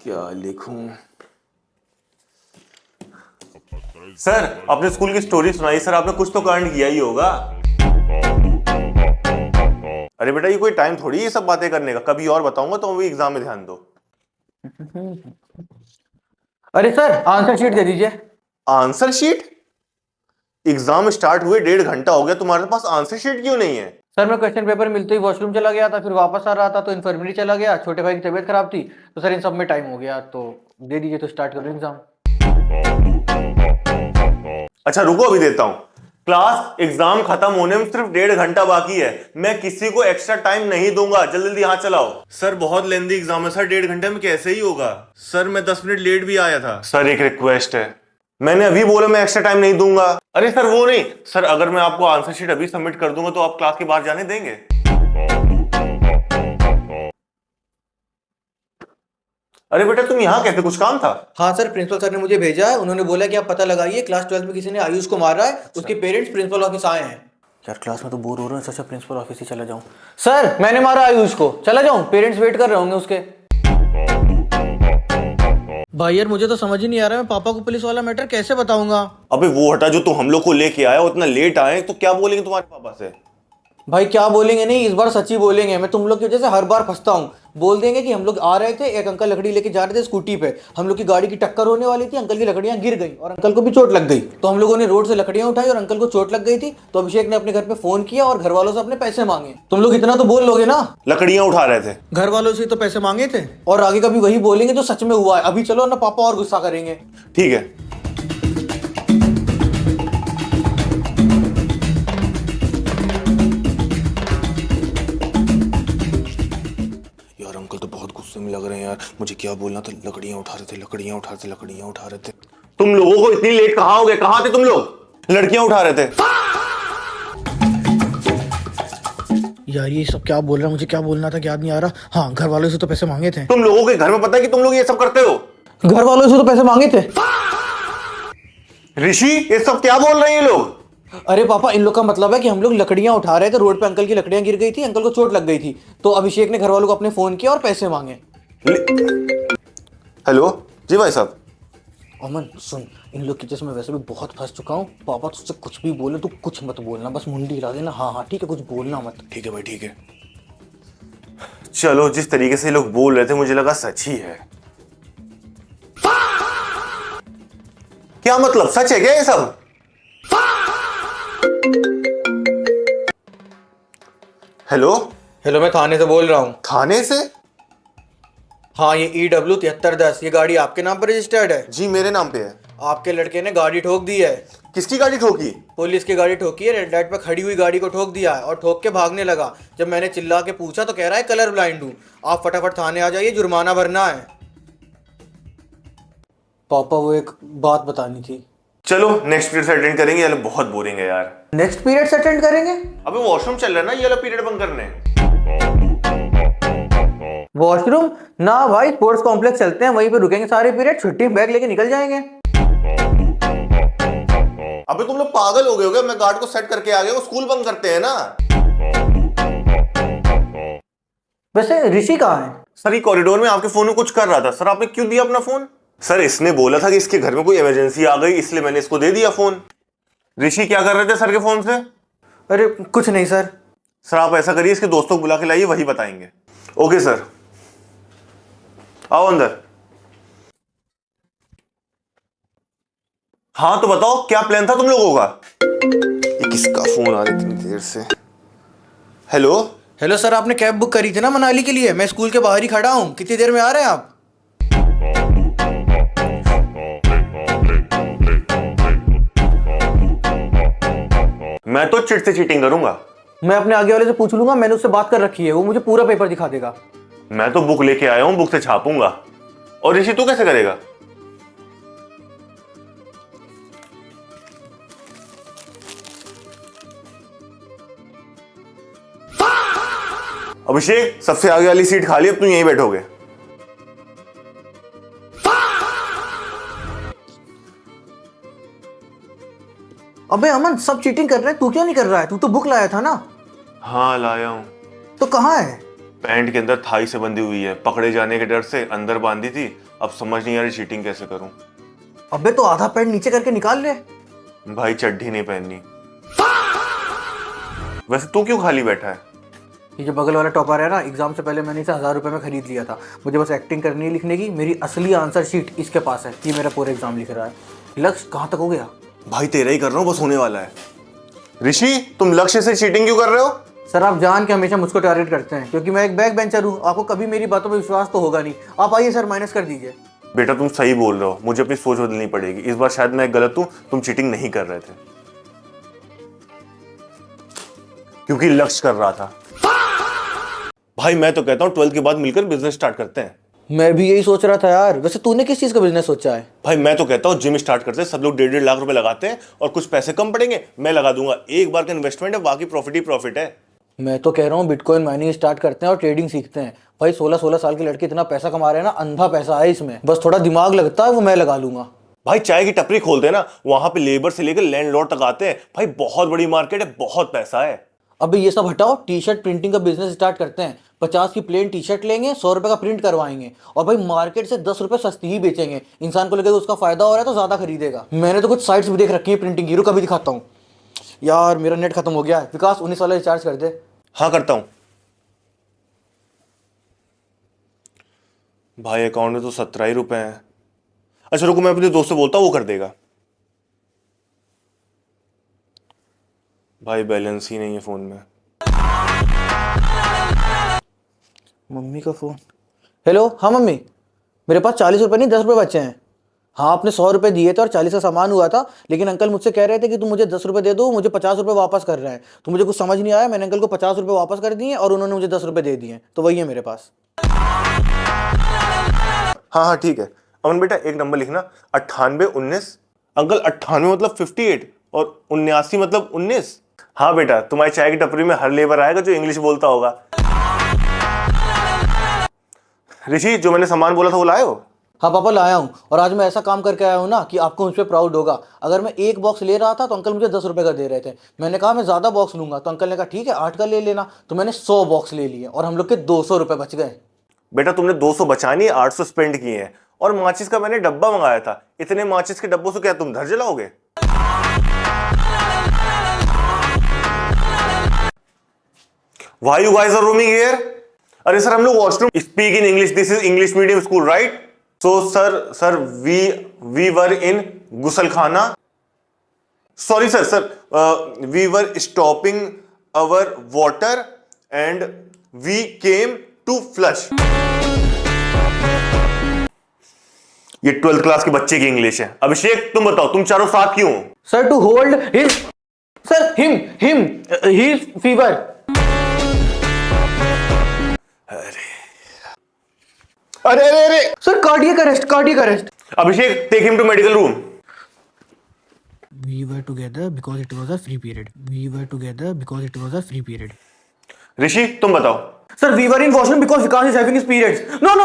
क्या लिखूं? सर, अपने स्कूल की स्टोरी सुनाई। सर, आपने कुछ तो कांड किया ही होगा। अरे बेटा, ये कोई टाइम थोड़ी ये सब बातें करने का। कभी और बताऊंगा तो भी एग्जाम में ध्यान दो। अरे सर, आंसर शीट दे दीजिए। Answer sheet? एग्जाम स्टार्ट हुए 1.5 घंटा हो गया, तुम्हारे पास आंसर शीट क्यों नहीं है? सर, मैं क्वेश्चन पेपर मिलते ही वॉशरूम चला गया था, फिर वापस आ रहा था तो इन्फर्मरी चला गया। छोटे भाई की तबीयत खराब थी तो सर इन सब में टाइम हो गया। तो दे दीजिए तो स्टार्ट करो एग्जाम। अच्छा रुको, अभी देता हूं। क्लास, एग्जाम खत्म होने में सिर्फ 1.5 घंटा बाकी है। मैं किसी को एक्स्ट्रा टाइम नहीं दूंगा। जल्दी जल्दी हाथ चलाओ। सर, बहुत लेंदी एग्जाम है सर, 1.5 घंटे में कैसे ही होगा? सर, मैं 10 मिनट लेट भी आया था। सर, एक रिक्वेस्ट है। मैंने अभी बोला मैं एक्स्ट्रा टाइम नहीं दूंगा। अरे सर, वो नहीं सर, अगर मैं आपको आंसर शीट अभी सबमिट कर दूंगा तो आप क्लास के बाहर जाने देंगे? अरे बेटा, तुम यहाँ कैसे? कुछ काम था? हाँ सर, प्रिंसिपल सर ने मुझे भेजा है। उन्होंने बोला कि आप पता लगाइए, क्लास 12 में किसी ने आयुष को मारा है। उसके पेरेंट्स प्रिंसिपल ऑफिस आए हैं। यार, क्लास में तो बोर हो रहा है। अच्छा, प्रिंसिपल ऑफिस ही चला जाऊं। सर, मैंने मारा आयुष को, चला जाऊं? पेरेंट्स वेट कर रहे होंगे उसके। भाई यार, मुझे तो समझ ही नहीं आ रहा मैं पापा को पुलिस वाला मैटर कैसे बताऊंगा। अबे वो हटा, जो तुम हम लोग को लेके आया उतना लेट आए तो क्या बोलेंगे तुम्हारे पापा से? भाई क्या बोलेंगे? नहीं, इस बार सच्ची बोलेंगे। मैं तुम लोग की वजह से हर बार फंसता हूँ। बोल देंगे कि हम लोग आ रहे थे, एक अंकल लकड़ी लेके जा रहे थे स्कूटी पे, हम लोग की गाड़ी की टक्कर होने वाली थी, अंकल की लकड़ियां गिर गई और अंकल को भी चोट लग गई। तो हम लोगों ने रोड से लकड़ियां उठाई और अंकल को चोट लग गई थी। तो अभिषेक ने अपने घर पे फोन किया और घर वालों से अपने पैसे मांगे। तुम लोग इतना तो बोल लोगे ना? लकड़ियां उठा रहे थे। घर वालों से तो पैसे मांगे थे और आगे कभी वही बोलेंगे जो सच में हुआ है। अभी चलो ना, पापा और गुस्सा करेंगे। ठीक है। यार, अंकल तो बहुत गुस्से में लग रहे हैं यार। मुझे क्या बोलना था? लकड़ियां उठा रहे थे, लकड़ियां उठा रहे थे, लकड़ियां उठा रहे थे। तुम लोगों को इतनी लेट कहाँ हो गए? कहाँ थे तुम लोग? लड़कियां उठा रहे थे। यार, ये सब क्या बोल रहा है? मुझे क्या बोलना था याद नहीं आ रहा। हाँ, घर वालों से तो पैसे मांगे थे। तुम लोगों के घर में पता है कि तुम लोग ये सब करते हो? घर वालों से तो पैसे मांगे थे। ऋषि, ये सब क्या बोल रहे हैं ये लोग? अरे पापा, इन लोग का मतलब है कि हम लोग लकड़ियां उठा रहे थे, रोड पे अंकल की लकड़ियां गिर गई थी, अंकल को चोट लग गई थी। तो अभिषेक ने घर वालों को अपने फोन किया और पैसे मांगे। हेलो जी भाई साहब। अमन सुन, इन लोग की वजह मैं वैसे भी बहुत फंस चुका हूँ। पापा तुझसे कुछ भी बोले तो कुछ मत बोलना, बस मुंडी हिला देना। हाँ हाँ ठीक है, कुछ बोलना मत। ठीक है भाई, ठीक है। चलो, जिस तरीके से लोग बोल रहे थे मुझे लगा सच ही है। क्या मतलब, सच है क्या ये सब? हेलो। हेलो, मैं थाने से बोल रहा हूँ। थाने से? हाँ, ये EW 7310, ये गाड़ी आपके नाम पर रजिस्टर्ड है। जी, मेरे नाम पे है। आपके लड़के ने गाड़ी ठोक दी है। किसकी गाड़ी ठोकी? पुलिस की गाड़ी ठोकी है। रेड लाइट पर खड़ी हुई गाड़ी को ठोक दिया है और ठोक के भागने लगा। जब मैंने चिल्ला के पूछा तो कह रहा है कलर ब्लाइंड हूँ। आप फटाफट थाने आ जाइए, जुर्माना भरना है। पापा, वो एक बात बतानी थी। चलो नेक्स्ट पीरियड से अटेंड करेंगे। ये लोग बहुत बोरिंग है यार। नेक्स्ट पीरियड से अटेंड करेंगे? अबे वॉशरूम चल रहा है ना, ये लोग पीरियड बंद करने। वॉशरूम ना भाई, स्पोर्ट्स कॉम्प्लेक्स चलते हैं, वहीं पे रुकेंगे सारे पीरियड, छुट्टी बैग लेके निकल जाएंगे। अबे तुम लोग पागल हो गए हो क्या? मैं गार्ड को सेट करके आ गया, वो स्कूल बंद करते हैं ना। वैसे ऋषि कहाँ है? सर, ये कॉरिडोर में आपके फोन में कुछ कर रहा था। सर, आपने क्यों दिया अपना फोन? सर, इसने बोला था कि इसके घर में कोई इमरजेंसी आ गई, इसलिए मैंने इसको दे दिया फोन। ऋषि क्या कर रहे थे सर के फोन से? अरे कुछ नहीं सर। सर, आप ऐसा करिए, इसके दोस्तों को बुला के लाइए, वही बताएंगे। ओके सर, आओ अंदर। हाँ तो बताओ, क्या प्लान था तुम लोगों का? ये किसका फोन आ रहा है इतनी देर से? हेलो। हेलो सर, आपने कैब बुक करी थी ना मनाली के लिए? मैं स्कूल के बाहर ही खड़ा हूँ, कितनी देर में आ रहे हैं आप? मैं तो चिट से चीटिंग करूंगा। मैं अपने आगे वाले से पूछ लूंगा, मैंने उससे बात कर रखी है, वो मुझे पूरा पेपर दिखा देगा। मैं तो बुक लेके आया हूं, बुक से छापूंगा। और ऋषि तू कैसे करेगा? अभिषेक, सबसे आगे वाली सीट खाली, अब तुम यहीं बैठोगे। अबे अमन, सब चीटिंग कर रहे हैं, तू क्यों नहीं कर रहा है? तू तो बुक लाया था ना? हाँ लाया हूं। तो कहाँ है? पैंट के अंदर थाई से बंधी हुई है, पकड़े जाने के डर से अंदर बांधी थी। अब समझ नहीं आ रही चीटिंग कैसे करूं। अबे तो आधा पैंट नीचे करके निकाल ले। भाई चड्ढी नहीं पहननी। वैसे तू क्यों खाली बैठा है? ये जो बगल वाला टॉपर है ना, एग्जाम से पहले मैंने इसे 1000 रुपए में खरीद लिया था। मुझे बस एक्टिंग करनी है लिखने की। मेरी असली आंसर शीट इसके पास है। ये मेरा पूरा एग्जाम लिख रहा है। लक्ष्य कहाँ तक हो गया? भाई तेरा ही कर रहा हूँ, बस होने वाला है। ऋषि तुम लक्ष्य से चीटिंग क्यों कर रहे हो? सर आप जान के हमेशा मुझको टारगेट करते हैं, क्योंकि मैं एक बैक बेंचर हूँ। आपको कभी मेरी बातों पर विश्वास तो होगा नहीं। आप आइए सर, माइनस कर दीजिए। बेटा तुम सही बोल रहे हो, मुझे अपनी सोच बदलनी पड़ेगी। इस बार शायद मैं गलत हूं, तुम चीटिंग नहीं कर रहे थे क्योंकि लक्ष्य कर रहा था। भाई मैं तो कहता हूं 12th के बाद मिलकर बिजनेस स्टार्ट करते हैं। मैं भी यही सोच रहा था यार। वैसे तूने किस चीज का बिजनेस सोचा है? भाई मैं तो कहता हूं जिम स्टार्ट करते हैं, सब लोग 1.5 लाख रुपए लगाते हैं और कुछ पैसे कम पड़ेंगे, मैं लगा दूंगा। एक बार का इन्वेस्टमेंट है, बाकी प्रॉफिट ही प्रॉफिट है। मैं तो कह रहा हूँ बिटकॉइन माइनिंग स्टार्ट करते हैं और ट्रेडिंग सीखते हैं। भाई 16-16 साल के लड़के इतना पैसा कमा रहे हैं ना, अंधा पैसा है इसमें। बस थोड़ा दिमाग लगता है, वो मैं लगा लूंगा। भाई चाय की टपरी खोलते हैं ना, वहां पे लेबर से लेकर लैंडलॉर्ड तक आते हैं। भाई बहुत बड़ी मार्केट है, बहुत पैसा है। अबे ये सब हटाओ, टी शर्ट प्रिंटिंग का बिजनेस स्टार्ट करते हैं। 50 की प्लेन टी शर्ट लेंगे, 100 रुपए का प्रिंट करवाएंगे और भाई मार्केट से 10 रुपए सस्ती ही बेचेंगे। इंसान को लगेगा उसका फायदा हो रहा है तो ज्यादा खरीदेगा। मैंने तो कुछ साइट्स भी देख रखी है प्रिंटिंग की। रुक अभी दिखाता हूँ। यार मेरा नेट खत्म हो गया है। विकास 19 वाला रिचार्ज कर दे। हाँ करता हूं। भाई अकाउंट में तो 17 ही रुपए हैं। अच्छा रुको, मैं अपने दोस्त से बोलता हूँ, वो कर देगा। भाई बैलेंस ही नहीं है फोन में। मम्मी का फोन। हेलो, हाँ मम्मी, मेरे पास 40 रुपए नहीं 10 रुपए बचे हैं। हाँ आपने 100 रुपए दिए थे और 40 का सामान हुआ था, लेकिन अंकल मुझसे कह रहे थे कि तुम मुझे 10 रुपए दे दो, मुझे 50 रुपए वापस कर रहे हैं। तो मुझे कुछ समझ नहीं आया, मैंने अंकल को 50 रुपए वापस कर दिए और उन्होंने मुझे 10 रुपए दे दिए। तो वही है मेरे पास। हाँ हाँ ठीक है। अमन बेटा एक नंबर लिखना, 9819। अंकल 98 मतलब 58 और 79 मतलब 19। हाँ बेटा, तुम्हारी चाय की टपरी में हर लेबर आएगा जो इंग्लिश बोलता होगा। ऋषि जो मैंने सामान बोला था वो लाए हो? हाँ पापा लाया हूँ, और आज मैं ऐसा काम करके आया हूँ ना कि आपको मुझ पर प्राउड होगा। अगर मैं एक बॉक्स ले रहा था तो अंकल मुझे 10 रुपए का दे रहे थे। मैंने कहा मैं ज्यादा बॉक्स लूंगा, तो अंकल ने कहा ठीक है 8 का ले लेना। तो मैंने 100 बॉक्स ले लिए और हम लोग के 200 रुपए बच गए। बेटा तुमने 200 बचानी, 800 स्पेंड किए हैं। और माचिस का मैंने डब्बा मंगाया था। इतने माचिस के डब्बों से क्या तुम घर जलाओगे? Why you guys are roaming here? अरे सर हम लोग washroom. Speak in English, this is English medium school right? So sir we were in गुसलखाना। Sorry sir we were stopping our water and we came to flush. ये 12th class के बच्चे की English है। अभिषेक तुम बताओ, तुम चारों साथ क्यों हो? Sir to hold his, sir him his fever. अरे अरे अरे sir cardiac arrest. Abhishek take him to medical room. We were together because it was a free period. We were together because it was a free period. ऋषि तुम बताओ। Sir, we were in washroom because Vikas is having his periods. No.